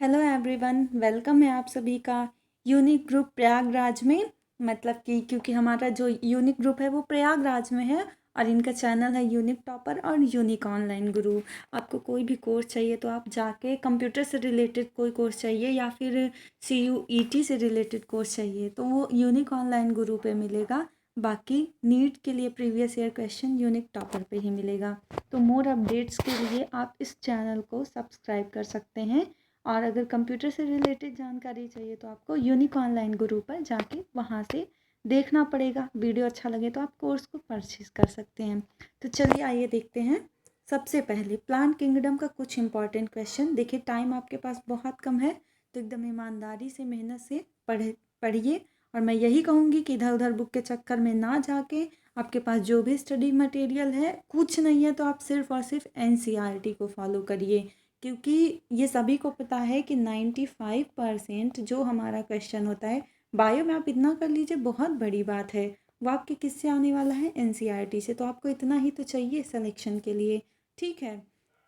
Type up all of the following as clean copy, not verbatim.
Hello everyone, welcome है आप सभी का यूनिक ग्रुप प्रयागराज में। मतलब कि क्योंकि हमारा जो यूनिक ग्रुप है वो प्रयागराज में है और इनका चैनल है यूनिक टॉपर और यूनिक ऑनलाइन गुरु। आपको कोई भी कोर्स चाहिए तो आप जाके कंप्यूटर से रिलेटेड कोई कोर्स चाहिए या फिर CUET से रिलेटेड कोर्स चाहिए तो वो यूनिक ऑनलाइन गुरु पे मिलेगा। बाकी नीट के लिए previous year question unique topper पे ही मिलेगा। तो मोर अपडेट्स के लिए आप इस चैनल को सब्सक्राइब कर सकते हैं। और अगर कंप्यूटर से रिलेटेड जानकारी चाहिए तो आपको यूनिक ऑनलाइन गुरु पर जाके वहाँ से देखना पड़ेगा। वीडियो अच्छा लगे तो आप कोर्स को परचेज कर सकते हैं। तो चलिए आइए देखते हैं। सबसे पहले प्लांट किंगडम का कुछ इंपॉर्टेंट क्वेश्चन। देखिए टाइम आपके पास बहुत कम है तो एकदम ईमानदारी से मेहनत से पढ़िए। और मैं यही कहूँगी कि इधर उधर बुक के चक्कर में ना जाके आपके पास जो भी स्टडी मटेरियल है कुछ नहीं है तो आप सिर्फ और सिर्फ NCERT को फॉलो करिए। क्योंकि ये सभी को पता है कि 95% जो हमारा क्वेश्चन होता है बायो में, आप इतना कर लीजिए बहुत बड़ी बात है, वो आपके किससे आने वाला है NCERT से। तो आपको इतना ही तो चाहिए सिलेक्शन के लिए, ठीक है।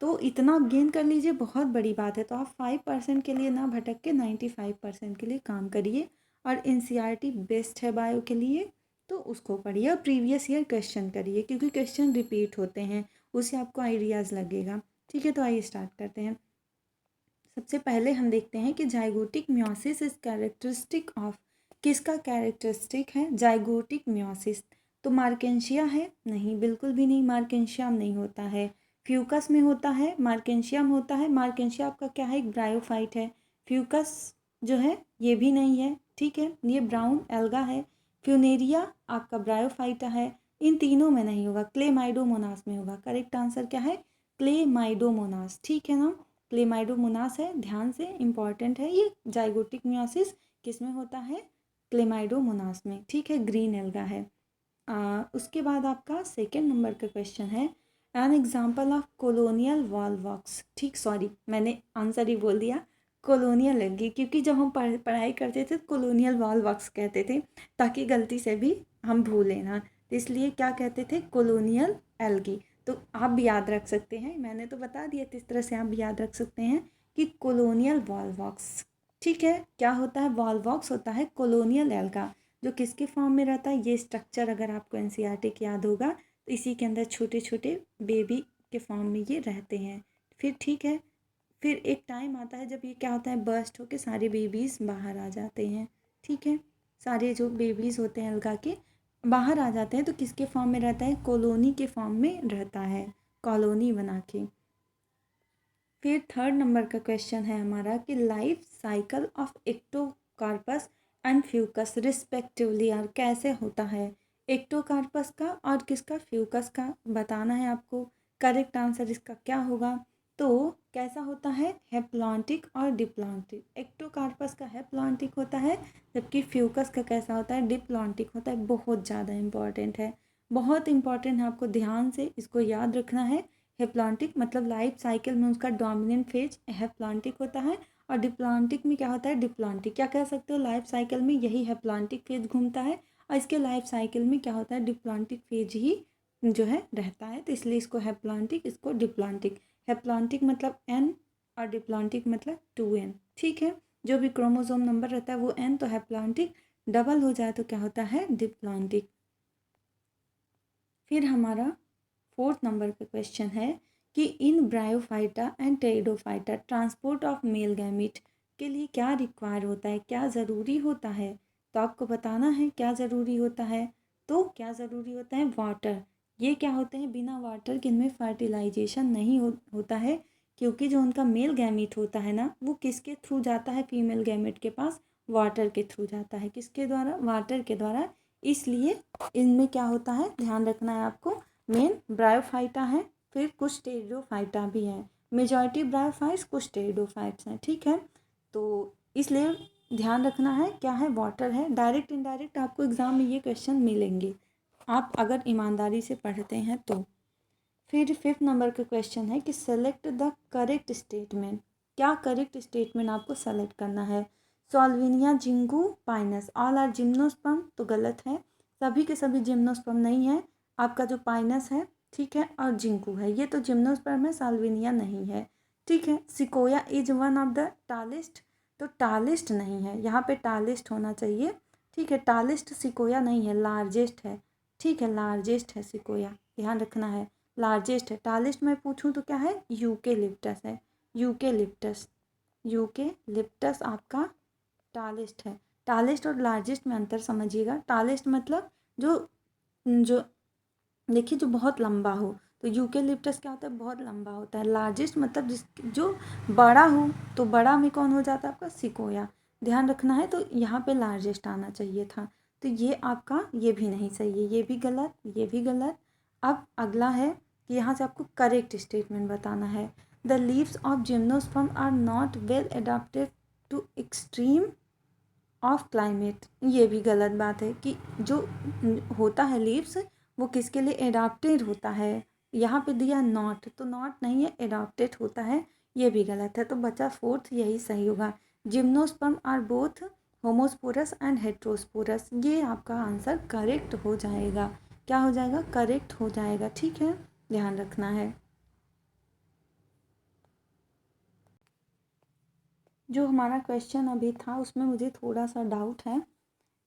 तो इतना आप गेन कर लीजिए, बहुत बड़ी बात है। तो आप 5% के लिए ना भटक के 95% के लिए काम करिए। और NCERT बेस्ट है बायो के लिए, तो उसको पढ़िए और प्रीवियस ईयर क्वेश्चन करिए क्योंकि क्वेश्चन रिपीट होते हैं, उससे आपको आइडियाज़ लगेगा। ठीक है, तो आइए स्टार्ट करते हैं। सबसे पहले हम देखते हैं कि zygotic meiosis is characteristic of, किसका कैरेक्टरिस्टिक है जाइगोटिक मियोसिस। तो मार्केंशिया है? नहीं, बिल्कुल भी नहीं, मार्केंशियम नहीं होता है। फ्यूकस में होता है, मार्केंशियम होता है। मार्केंशिया आपका क्या है? एक ब्रायोफाइट है। फ्यूकस जो है ये भी नहीं है, ठीक है, ये ब्राउन एल्गा है। फ्यूनेरिया आपका ब्रायोफाइटा है। इन तीनों में नहीं होगा, क्लेमाइडोमोनास में होगा। करेक्ट आंसर क्या है? क्लेमाइडोमोनास, ठीक है ना। क्लेमाइडोमोनास है, ध्यान से, इंपॉर्टेंट है ये। जाइगोटिक मियोसिस किस में होता है? क्लेमाइडोमोनास में, ठीक है, ग्रीन एल्गा है। उसके बाद आपका सेकेंड नंबर का क्वेश्चन है an example of colonial Volvox. ठीक, सॉरी मैंने आंसर ही बोल दिया, कोलोनियल एल्गी, क्योंकि जब हम पढ़ाई करते थे कोलोनियल वॉलवॉक्स कहते थे ताकि गलती से भी हम भूलें ना, तो इसलिए क्या कहते थे? Colonial algae. तो आप भी याद रख सकते हैं, मैंने तो बता दिया किस तरह से आप भी याद रख सकते हैं कि कोलोनियल वॉलवॉक्स, ठीक है। क्या होता है? वॉलवॉक्स होता है कोलोनियल एल्गा, जो किसके फॉर्म में रहता है? ये स्ट्रक्चर अगर आपको NCERT की याद होगा तो इसी के अंदर छोटे छोटे बेबी के फॉर्म में ये रहते हैं। फिर ठीक है, फिर एक टाइम आता है जब ये क्या होता है? बर्स्ट होके सारे बेबीज़ बाहर आ जाते हैं, ठीक है। सारे जो बेबीज़ होते हैं अलगा के बाहर आ जाते हैं तो किसके फॉर्म में रहता है? कॉलोनी के फॉर्म में रहता है, कॉलोनी बना के। फिर थर्ड नंबर का क्वेश्चन है हमारा कि life cycle of Ectocarpus and Fucus respectively और कैसे होता है? एक्टोकार्पस का और किसका? फ्यूकस का बताना है आपको। करेक्ट आंसर इसका क्या होगा? तो कैसा होता है? हैप्लॉन्टिक और डिप्लॉन्टिक। एक्टोकार्पस का हैप्लॉन्टिक होता है जबकि फ्यूकस का कैसा होता है? डिप्लॉन्टिक होता है। बहुत ज़्यादा इंपॉर्टेंट है, बहुत इंपॉर्टेंट है, आपको ध्यान से इसको याद रखना है। हैप्लॉन्टिक मतलब लाइफ साइकिल में उसका डोमिनेंट फेज हैप्लॉन्टिक होता है और डिप्लॉन्टिक में क्या होता है? डिप्लॉन्टिक। क्या कह सकते हो? लाइफ साइकिल में यही हैप्लॉन्टिक फेज घूमता है और इसके लाइफ साइकिल में क्या होता है? डिप्लॉन्टिक फेज ही जो है रहता है, तो इसलिए इसको हैप्लॉन्टिक, इसको डिप्लॉन्टिक। हैप्लॉन्टिक मतलब N और डिप्लॉन्टिक मतलब 2N, ठीक है। जो भी क्रोमोसोम नंबर रहता है वो N, तो हैप्लॉन्टिक। डबल हो जाए तो क्या होता है? डिप्लॉन्टिक। फिर हमारा फोर्थ नंबर का क्वेश्चन है कि in bryophyta and pteridophyta transport of male gamete के लिए क्या रिक्वायर होता है, क्या ज़रूरी होता है? तो आपको बताना है क्या ज़रूरी होता है। तो क्या ज़रूरी होता है? वाटर। ये क्या होते हैं? बिना वाटर के इनमें फर्टिलाइजेशन नहीं होता है, क्योंकि जो उनका मेल गैमीट होता है ना वो किसके थ्रू जाता है? फीमेल गैमीट के पास वाटर के थ्रू जाता है। किसके द्वारा? वाटर के द्वारा। इसलिए इनमें क्या होता है? ध्यान रखना है आपको। मेन ब्रायोफाइटा है, फिर कुछ टेरिडोफाइटा भी है। मेजॉरिटी ब्रायोफाइट्स, कुछ टेरिडोफाइट्स हैं, ठीक है। तो इसलिए ध्यान रखना है क्या है? वाटर है। डायरेक्ट इनडायरेक्ट आपको एग्जाम में ये क्वेश्चन मिलेंगे आप अगर ईमानदारी से पढ़ते हैं तो। फिर फिफ्थ नंबर का क्वेश्चन है कि सेलेक्ट द करेक्ट स्टेटमेंट। क्या करेक्ट स्टेटमेंट आपको सेलेक्ट करना है? Salvinia ginkgo pinus all are gymnosperm, तो गलत है, सभी के सभी जिम्नोस्पर्म नहीं है। आपका जो पाइनस है, ठीक है, और जिंकू है, ये तो जिम्नोस्पर्म है, साल्विनिया नहीं है। ठीक है। Sequoia is one of the tallest, तो टालेस्ट नहीं है, यहाँ पे टालेस्ट होना चाहिए। ठीक है, टालेस्ट सिकोया नहीं है, लार्जेस्ट है। ठीक है, लार्जेस्ट है सिकोया, ध्यान रखना है, लार्जेस्ट है। टालेस्ट मैं पूछूं तो क्या है, यूकेलिप्टस है, यूकेलिप्टस, यूकेलिप्टस आपका टालेस्ट है। टालेस्ट और लार्जेस्ट में अंतर समझिएगा। टालेस्ट मतलब जो जो देखिए जो बहुत लंबा हो, तो यूकेलिप्टस क्या होता है, बहुत लंबा होता है। लार्जेस्ट मतलब जिस जो बड़ा हो, तो बड़ा में कौन हो जाता है आपका, सिकोया। ध्यान रखना है, तो यहाँ पे लार्जेस्ट आना चाहिए था, तो ये आपका ये भी नहीं सही है, ये भी गलत, ये भी गलत। अब अगला है कि यहाँ से आपको करेक्ट स्टेटमेंट बताना है। The leaves of gymnosperm are not well adapted to extreme of climate, ये भी गलत बात है कि जो होता है लीव्स वो किसके लिए एडाप्टेड होता है, यहाँ पे दिया नॉट, तो नॉट नहीं है, एडाप्टेड होता है, ये भी गलत है। तो बचा फोर्थ, यही सही होगा। Gymnosperm are both homosporous and heterosporous, ये आपका आंसर करेक्ट हो जाएगा। क्या हो जाएगा, करेक्ट हो जाएगा। ठीक है, ध्यान रखना है। जो हमारा क्वेश्चन अभी था उसमें मुझे थोड़ा सा डाउट है,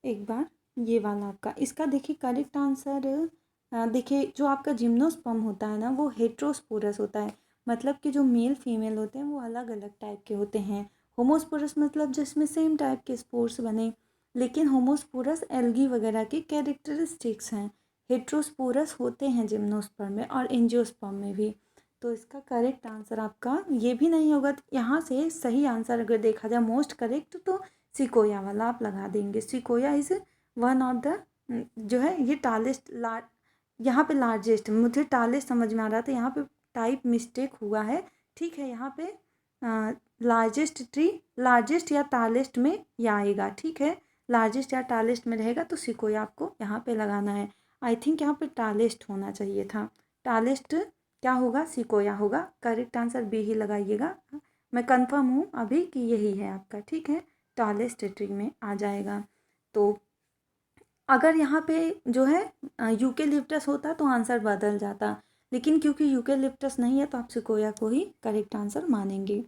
एक बार ये वाला आपका, इसका देखिए करेक्ट आंसर, देखिए जो आपका जिम्नोस्पर्म होता है ना वो हेट्रोस्पोरस होता है, मतलब कि जो मेल फीमेल होते हैं वो अलग अलग टाइप के होते हैं। होमोस्पोरस मतलब जिसमें सेम टाइप के स्पोर्स बने, लेकिन होमोस्पोरस एल्गी वगैरह की कैरेक्टरिस्टिक्स हैं। हेट्रोस्पोरस होते हैं जिम्नोस्पर्म में और एंजियोस्पर्म में भी। तो इसका करेक्ट आंसर आपका ये भी नहीं होगा। यहाँ से सही आंसर अगर देखा जाए मोस्ट करेक्ट, तो सिकोया वाला आप लगा देंगे। Sequoia is one of the जो है ये टालेस्ट, यहाँ पे लार्जेस्ट, मुझे टालेस्ट समझ में आ रहा था, यहाँ पे टाइप मिस्टेक हुआ है। ठीक है, यहाँ पे लार्जेस्ट ट्री, लार्जेस्ट या टालेस्ट में ये आएगा। ठीक है, लार्जेस्ट या टालेस्ट में रहेगा तो सिकोया आपको यहाँ पे लगाना है। आई थिंक यहाँ पे टालेस्ट होना चाहिए था, टालेस्ट क्या होगा, सिकोया होगा। करेक्ट आंसर बी ही लगाइएगा, मैं कंफर्म हूँ अभी कि यही है आपका। ठीक है, टॉलेस्ट ट्री में आ जाएगा। तो अगर यहाँ पे जो है यूकेलिप्टस होता तो आंसर बदल जाता, लेकिन क्योंकि यूकेलिप्टस नहीं है तो आप सिकोया को ही करेक्ट आंसर मानेंगे।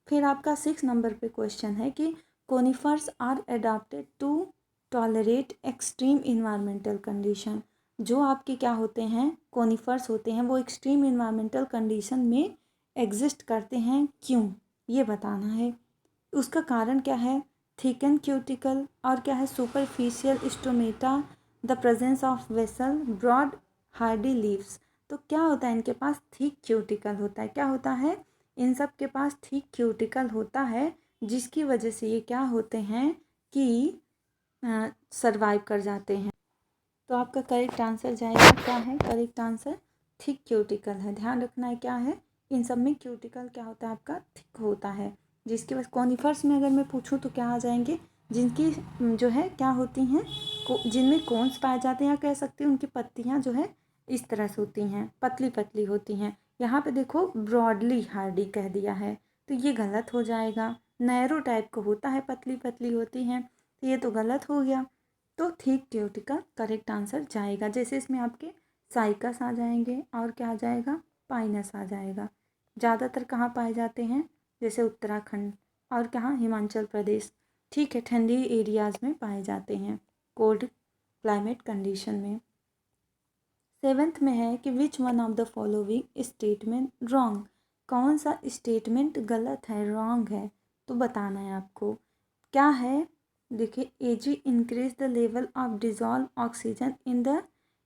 फिर आपका 6 नंबर पे क्वेश्चन है कि conifers are adapted to tolerate extreme environmental condition. जो आपके क्या होते हैं, कोनिफर्स होते हैं, वो एक्सट्रीम इन्वायरमेंटल कंडीशन में एग्जिस्ट करते हैं, क्यों, ये बताना है। उसका कारण क्या है, थिकन क्यूटिकल, और क्या है, superficial stomata, the presence of vessel, broad hardy leaves. तो क्या होता है, इनके पास थिक क्यूटिकल होता है, क्या होता है, इन सब के पास थिक क्यूटिकल होता है, जिसकी वजह से ये क्या होते हैं कि सरवाइव कर जाते हैं। तो आपका करेक्ट आंसर जाएगा, क्या है करेक्ट आंसर, थिक क्यूटिकल है। ध्यान रखना है क्या है, इन सब में क्यूटिकल क्या होता है आपका, थिक होता है, जिसके पास, कॉनिफर्स में अगर मैं पूछूं तो क्या आ जाएंगे, जिनकी जो है क्या होती हैं, जिनमें कोन्स पाए जाते हैं, या कह सकते हैं उनकी पत्तियां जो है इस तरह से होती हैं, पतली पतली होती हैं। यहाँ पे देखो ब्रॉडली हार्डी कह दिया है, तो ये गलत हो जाएगा। नैरो टाइप का होता है, पतली पतली होती हैं, तो ये तो गलत हो गया। तो थिक क्यूटिकल करेक्ट आंसर जाएगा। जैसे इसमें आपके साइकस आ जाएंगे, और क्या आ जाएगा, पाइनस आ जाएगा। ज़्यादातर कहाँ पाए जाते हैं, जैसे उत्तराखंड और कहाँ, हिमाचल प्रदेश। ठीक है, ठंडी एरियाज़ में पाए जाते हैं, कोल्ड क्लाइमेट कंडीशन में। 7th में है कि which one of the following statement wrong, कौन सा स्टेटमेंट गलत है, रॉन्ग है, तो बताना है आपको। क्या है, देखिए, एजी increase the level of dissolve oxygen in the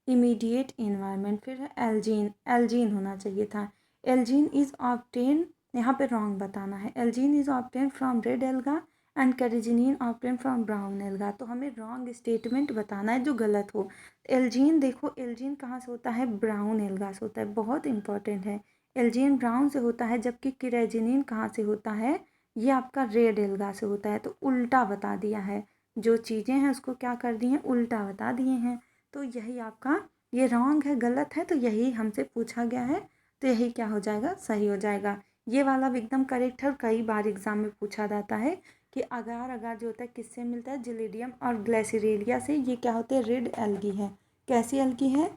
immediate environment. फिर है एल्जीन, एल्जीन होना चाहिए था, एल्जीन इज ऑब्टेन, यहाँ पे रॉन्ग बताना है। Algin is obtain from red alga and carrageenan obtain from brown alga, तो हमें रॉन्ग स्टेटमेंट बताना है जो गलत हो। एल्जीन देखो, एल्जीन कहाँ से होता है, ब्राउन एल्गा से होता है, बहुत इंपॉर्टेंट है। एल्जीन ब्राउन से होता है, जबकि कैरिजिनिन कहाँ से होता है, ये आपका रेड एल्गा से होता है। तो उल्टा बता दिया है, जो चीज़ें हैं उसको क्या कर दिए हैं, उल्टा बता दिए हैं। तो यही आपका ये रॉन्ग है, गलत है, तो यही हमसे पूछा गया है, तो यही क्या हो जाएगा, सही हो जाएगा। ये वाला भी एकदम करेक्ट है, और कई बार एग्जाम में पूछा जाता है कि अगार अगार जो होता है किससे मिलता है, जिलेडियम और ग्लेसिरेलिया से। ये क्या होते हैं, रेड एल्गी है। कैसी एल्गी है,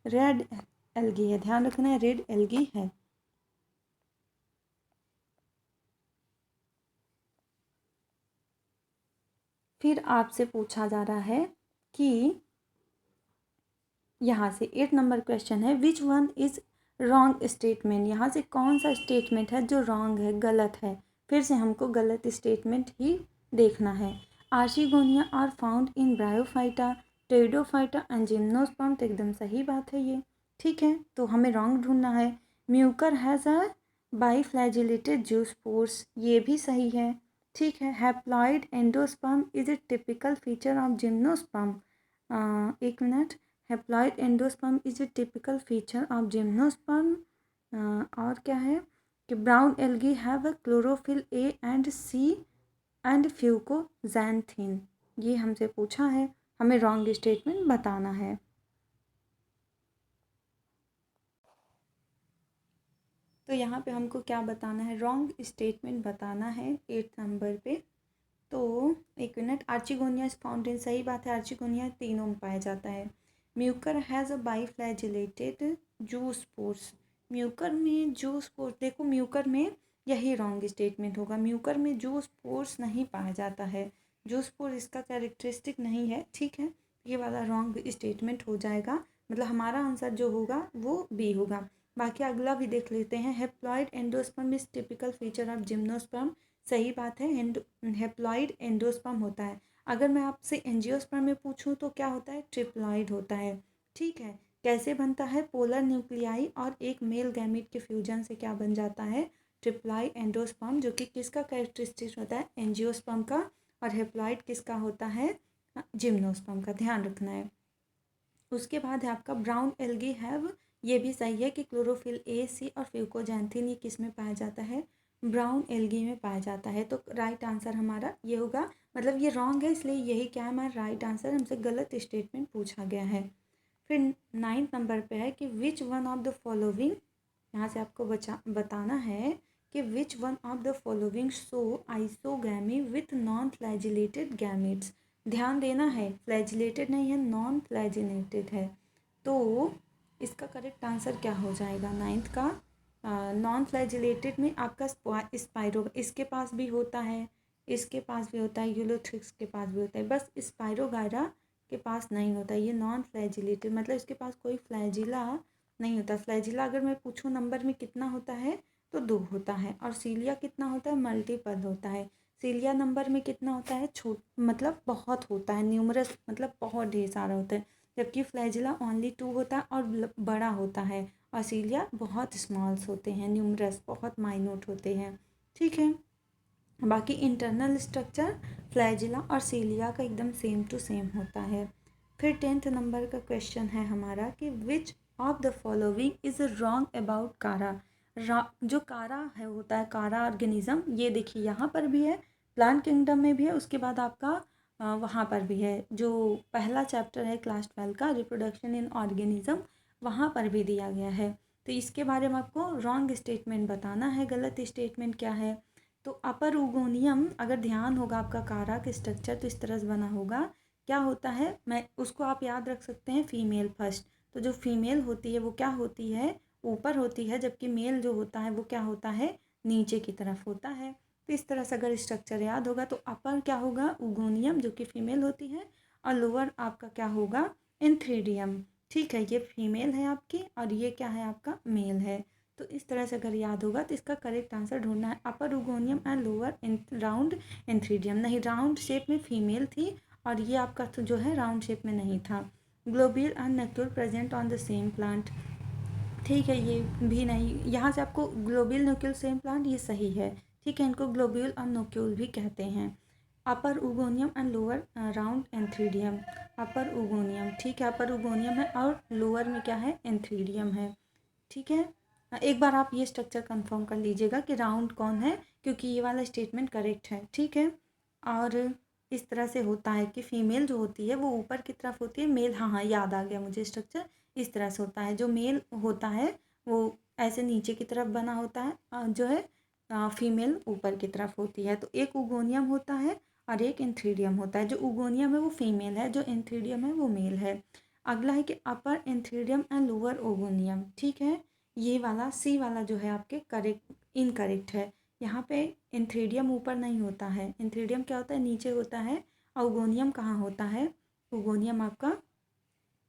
रेड एल्गी है, ध्यान रखना है रेड एल्गी है। फिर आपसे पूछा जा रहा है कि यहाँ से 8 नंबर क्वेश्चन है, which one is wrong statement. यहाँ से कौन सा स्टेटमेंट है जो रॉन्ग है, गलत है। फिर से हमको गलत स्टेटमेंट ही देखना है। Archegonia are found in bryophyta, pteridophyta and gymnosperm, तो एकदम सही बात है ये, ठीक है। तो हमें रॉन्ग ढूंढना है। Mucor has a biflagellated zoospores, ये भी सही है, ठीक है। Haploid endosperm is a typical feature of gymnosperm, एक minute, haploid endosperm is a typical feature of gymnosperm. और क्या है कि brown algae have a chlorophyll a and c and fucoxanthin, ये हमसे पूछा है, हमें रॉन्ग स्टेटमेंट बताना है। तो यहाँ पे हमको क्या बताना है, रॉन्ग स्टेटमेंट बताना है 8 नंबर पे। तो एक मिनट, आर्चिगोनिया फाउंटेन, सही बात है, आर्चिगोनिया तीनों में पाया जाता है। Mucor has a biflagellated zoospores, mucor में जूस्पोर्स, देखो म्यूकर में यही रॉन्ग स्टेटमेंट होगा, म्यूकर में जूस्पोर्स नहीं पाया जाता है, जूस्पोर इसका कैरेक्टरिस्टिक नहीं है, ठीक है। ये वाला रॉन्ग स्टेटमेंट हो जाएगा, मतलब हमारा आंसर जो होगा वो बी होगा। बाकी अगला भी देख लेते हैं। Haploid endosperm is typical feature of gymnosperm, सही बात है, हेप्लॉइड एंडोस्पर्म होता है। अगर मैं आपसे एंजियोस्पर्म में पूछूं तो क्या होता है, ट्रिप्लॉइड होता है, ठीक है। कैसे बनता है, पोलर न्यूक्लियाई और एक मेल गैमीट के फ्यूजन से क्या बन जाता है, ट्रिप्लाई एंडोस्पर्म, जो कि किसका कैरेक्टरिस्टिक होता है, एंजियोस्पर्म का, और हेप्लॉइड किसका होता है, जिम्नोस्पर्म का, ध्यान रखना है। उसके बाद है आपका ब्राउन एल्गी हैव, ये भी सही है कि क्लोरोफिल ए, सी और फ्यूकोजैंथिन ये किस में पाया जाता है, ब्राउन एल्गी में पाया जाता है। तो राइट आंसर हमारा ये होगा, मतलब ये रॉन्ग है इसलिए यही क्या है हमारा राइट आंसर, हमसे गलत स्टेटमेंट पूछा गया है। फिर 9 नंबर पे है कि which one of the following, यहाँ से आपको बताना है कि which one of the following show isogamy with non flagellated gametes, ध्यान देना है, फ्लैजिलेटेड नहीं है, नॉन फ्लैजिलेटेड है। तो इसका करेक्ट आंसर क्या हो जाएगा 9th का, नॉन फ्लैजिलेटेड में आपका स्पाइरो, इसके पास भी होता है, इसके पास भी होता है, यूलोथ्रिक्स के पास भी होता है, बस स्पाइरोगायरा के पास नहीं होता। ये नॉन फ्लैजिलेटेड मतलब इसके पास कोई फ्लैजिला नहीं होता। फ्लैजिला अगर मैं पूछूं नंबर में कितना होता है तो 2 होता है, और सीलिया कितना होता है, मल्टीपल होता है। सीलिया नंबर में कितना होता है, मतलब बहुत होता है, न्यूमरस मतलब बहुत ढेर सारा होता है, जबकि फ्लैजिला ओनली 2 होता है और बड़ा होता है, और सीलिया बहुत स्मॉल्स होते हैं, न्यूमरस बहुत माइन्यूट होते हैं, ठीक है। बाकी इंटरनल स्ट्रक्चर फ्लैजिला और सीलिया का एकदम सेम टू सेम होता है। फिर 10th नंबर का क्वेश्चन है हमारा कि which of the following is wrong about कारा। जो कारा है होता है, कारा ऑर्गेनिज्म, ये देखिए यहाँ पर भी है, प्लांट किंगडम में भी है, उसके बाद आपका वहाँ पर भी है, जो पहला चैप्टर है क्लास 12 का रिप्रोडक्शन इन ऑर्गेनिज्म, वहाँ पर भी दिया गया है। तो इसके बारे में आपको रॉन्ग स्टेटमेंट बताना है, गलत स्टेटमेंट क्या है। तो अपर उगोनियम, अगर ध्यान होगा आपका कारा का स्ट्रक्चर तो इस तरह से बना होगा, क्या होता है, मैं उसको आप याद रख सकते हैं फीमेल फर्स्ट। तो जो फीमेल होती है वो क्या होती है, ऊपर होती है, जबकि मेल जो होता है वो क्या होता है, नीचे की तरफ होता है। तो इस तरह से अगर स्ट्रक्चर याद होगा तो अपर क्या होगा, उगोनियम जो कि फीमेल होती है, और लोअर आपका क्या होगा, एंथ्रीडियम, ठीक है। ये फीमेल है आपकी और ये क्या है आपका, मेल है। तो इस तरह से अगर याद होगा तो इसका करेक्ट आंसर ढूंढना है, upper oogonium and lower round antheridium, नहीं राउंड शेप में फीमेल थी और ये आपका तो जो है राउंड शेप में नहीं था। Globule and nucule present on the same plant, ठीक है, ये भी नहीं, यहाँ से आपको ग्लोब्यूल न्यूक्यूल सेम प्लांट ये सही है, ठीक है, इनको ग्लोब्यूल और न्यूक्यूल भी कहते हैं। Upper oogonium and lower round antheridium, upper oogonium, ठीक है, अपर उगोनियम है और लोअर में क्या है, एंथ्रीडियम है, ठीक है। एक बार आप ये स्ट्रक्चर कंफर्म कर लीजिएगा कि राउंड कौन है, क्योंकि ये वाला स्टेटमेंट करेक्ट है, ठीक है। और इस तरह से होता है कि फीमेल जो होती है वो ऊपर की तरफ होती है, मेल, हाँ हाँ याद आ गया मुझे स्ट्रक्चर, इस तरह से होता है, जो मेल होता है वो ऐसे नीचे की तरफ बना होता है, जो है फीमेल ऊपर की तरफ होती है। तो एक उगोनियम होता है और एक एंथ्रीडियम होता है, जो उगोनियम है वो फीमेल है, जो एंथ्रीडियम है वो मेल है। अगला है कि अपर एंथीरियम एंड लोअर ओगोनियम, ठीक है। ये वाला सी वाला जो है आपके करेक्ट इनकरेक्ट है। यहाँ पे एंथीरियम ऊपर नहीं होता है, एंथीरियम क्या होता है नीचे होता है। ओगोनियम कहाँ होता है, ओगोनियम आपका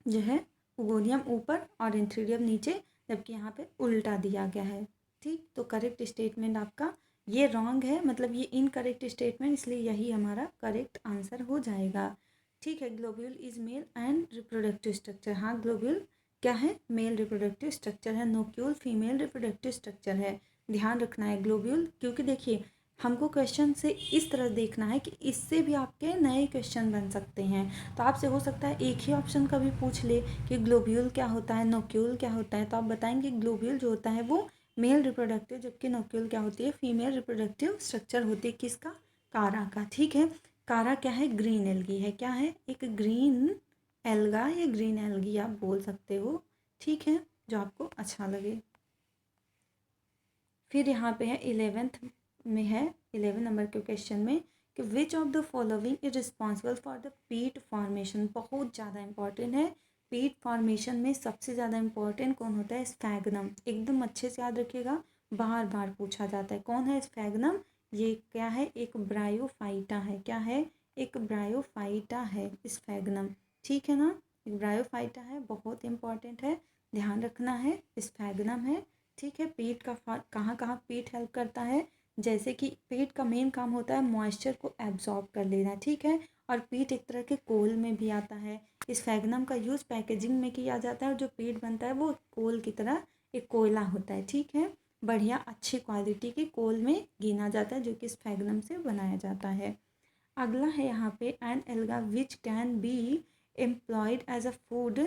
जो है ओगोनियम ऊपर और एंथीरियम नीचे, जबकि यहाँ पे उल्टा दिया गया है, ठीक। तो करेक्ट स्टेटमेंट आपका ये रॉन्ग है, मतलब ये इनकरेक्ट स्टेटमेंट, इसलिए यही हमारा करेक्ट आंसर हो जाएगा, ठीक है। Globule is male and reproductive structure, हाँ ग्लोब्यूल क्या है, मेल रिप्रोडक्टिव स्ट्रक्चर है। नोक्यूल फीमेल रिप्रोडक्टिव स्ट्रक्चर है, ध्यान रखना है ग्लोब्यूल, क्योंकि देखिए हमको क्वेश्चन से इस तरह देखना है कि इससे भी आपके नए क्वेश्चन बन सकते हैं। तो आपसे हो सकता है एक ही ऑप्शन का भी पूछ ले कि ग्लोब्यूल क्या होता है, नोक्यूल क्या होता है, तो आप बताएंगे ग्लोब्यूल जो होता है वो मेल रिप्रोडक्टिव, जबकि नोक्यूल क्या होती है, फीमेल रिप्रोडक्टिव स्ट्रक्चर होती है किसका, कारा का, ठीक है। कारा क्या है, ग्रीन एल्गी है, क्या है, एक ग्रीन एल्गा या ग्रीन एल्गी आप बोल सकते हो, ठीक है, जो आपको अच्छा लगे। फिर यहाँ पे है 11th में है, 11 नंबर के क्वेश्चन में कि which of the following is responsible for the पीट फॉर्मेशन, बहुत ज़्यादा इंपॉर्टेंट है। पीट फॉर्मेशन में सबसे ज़्यादा इंपॉर्टेंट कौन होता है, स्फैग्नम, एकदम अच्छे से याद रखिएगा, बार बार पूछा जाता है। कौन है स्फैग्नम, ये क्या है, एक ब्रायोफाइटा है, क्या है, एक ब्रायोफाइटा है स्फैग्नम, ठीक है ना, एक ब्रायोफाइटा है, बहुत इंपॉर्टेंट है, ध्यान रखना है, स्फैग्नम है, ठीक है। पेट का कहाँ कहाँ पेट हेल्प करता है, जैसे कि पेट का मेन काम होता है मॉइस्चर को एब्जॉर्ब कर लेना, ठीक है। और पेट एक तरह के कोल में भी आता है, इस फैगनम का यूज़ पैकेजिंग में किया जाता है, और जो पेट बनता है वो कोल की तरह एक कोयला होता है, ठीक है, बढ़िया अच्छी क्वालिटी के कोल में गिना जाता है, जो कि इस फैगनम से बनाया जाता है। अगला है यहाँ पे an alga which can be employed as a food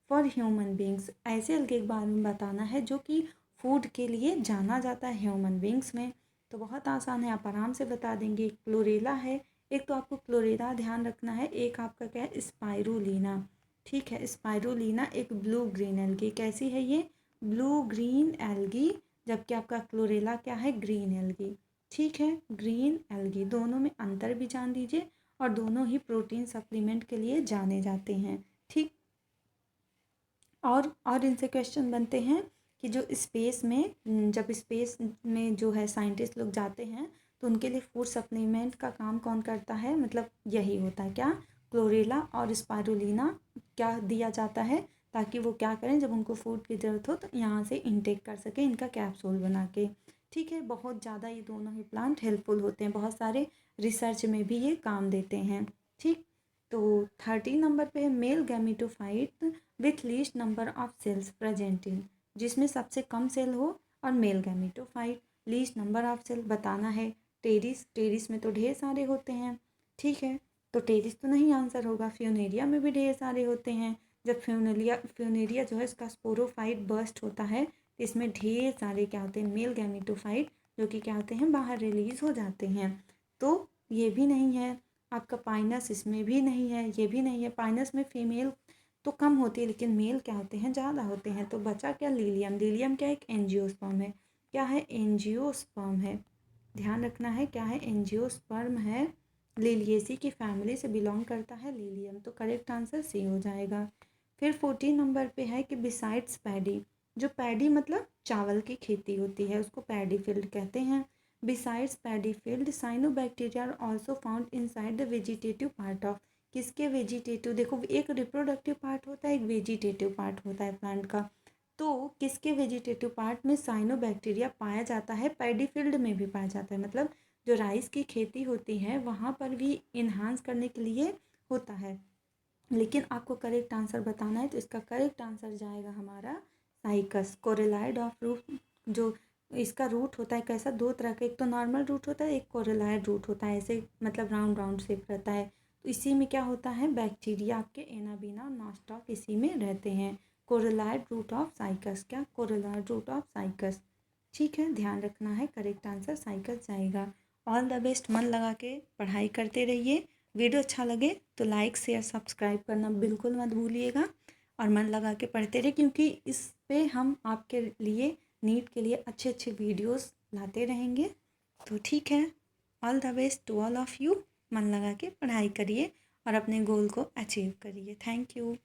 for human beings, ऐसे अलगे के बारे में बताना है जो कि फूड के लिए जाना जाता है ह्यूमन बींग्स में। तो बहुत आसान है, आप आराम से बता देंगे, क्लोरेला है, एक तो आपको क्लोरेला ध्यान रखना है, एक आपका क्या है स्पाइरुलिना, ठीक है। स्पाइरुलिना एक ब्लू ग्रीन एल्गी, कैसी है ये, ब्लू ग्रीन एल्गी, जबकि आपका क्लोरेला क्या है, ग्रीन एल्गी, ठीक है, ग्रीन एल्गी, दोनों में अंतर भी जान दीजिए, और दोनों ही प्रोटीन सप्लीमेंट के लिए जाने जाते हैं, ठीक। और इनसे क्वेश्चन बनते हैं कि जो स्पेस में जब स्पेस में जो है साइंटिस्ट लोग जाते हैं तो उनके लिए फूड सप्लीमेंट का काम कौन करता है, मतलब यही होता है क्या, क्लोरेला और स्पाइरुलिना क्या दिया जाता है, ताकि वो क्या करें जब उनको फूड की ज़रूरत हो तो यहाँ से इनटेक कर सकें इनका कैप्सूल बना के, ठीक है। बहुत ज़्यादा ये दोनों ही प्लांट हेल्पफुल होते हैं, बहुत सारे रिसर्च में भी ये काम देते हैं, ठीक। तो 13 नंबर पे है male gametophyte with least number of cells presenting, जिसमें सबसे कम सेल हो, और male gametophyte, least number of cell बताना है। टेरिस, टेरिस में तो ढेर सारे होते हैं, ठीक है, तो टेरिस तो नहीं आंसर होगा। फ्यूनेरिया में भी ढेर सारे होते हैं, जब फ्यूनेरिया जो है इसका स्पोरोफाइट बर्स्ट होता है तो इसमें ढेर सारे क्या होते हैं, मेल गैमेटोफाइट, जो कि क्या होते हैं, बाहर रिलीज हो जाते हैं। तो ये भी नहीं है आपका, पाइनस इसमें भी नहीं है, ये भी नहीं है, पाइनस में फीमेल तो कम होती है लेकिन मेल क्या होते हैं, ज़्यादा होते हैं। तो बचा क्या, लीलियम, लीलियम क्या, एक एंजियोस्पर्म है, क्या है, एंजियोस्पर्म है, ध्यान रखना है, क्या है, एंजियोस्पर्म है, लिलियेसी की फैमिली से बिलोंग करता है लीलियम, तो करेक्ट आंसर सी हो जाएगा। फिर 14 नंबर पे है कि बिसाइड्स पैडी, जो पैडी मतलब चावल की खेती होती है उसको पैडी फील्ड कहते हैं। Besides paddy field cyanobacteria are also found inside the vegetative part of, किसके वेजिटेटिव, देखो एक रिप्रोडक्टिव पार्ट होता है, एक वेजिटेटिव पार्ट होता है प्लांट का, तो किसके वेजिटेटिव पार्ट में साइनोबैक्टीरिया पाया जाता है, पैडी फील्ड में भी पाया जाता है, मतलब जो राइस की खेती होती है वहाँ पर भी इन्हांस करने के लिए होता है। लेकिन आपको करेक्ट आंसर बताना है, तो इसका करेक्ट आंसर जाएगा हमारा साइकस, कोरेलाइड ऑफ रूट, जो इसका रूट होता है कैसा, दो तरह का, एक तो नॉर्मल रूट होता है, एक कोरेलाइड रूट होता है, ऐसे मतलब राउंड राउंड शेप रहता है। तो इसी में क्या होता है, बैक्टीरिया आपके एनाबीना नॉस्टॉक इसी में रहते हैं। कोरेलाइड रूट ऑफ साइकस, क्या, कोरेलाइड रूट ऑफ साइकस, ठीक है, ध्यान रखना है, करेक्ट आंसर साइकस जाएगा। ऑल द बेस्ट, मन लगा के पढ़ाई करते रहिए, वीडियो अच्छा लगे तो लाइक शेयर सब्सक्राइब करना बिल्कुल मत भूलिएगा, और मन लगा के पढ़ते रहिए, क्योंकि इस पे हम आपके लिए नीट के लिए अच्छे अच्छे वीडियोस लाते रहेंगे। तो ठीक है, all the best to all of you, मन लगा के पढ़ाई करिए और अपने गोल को अचीव करिए। Thank you.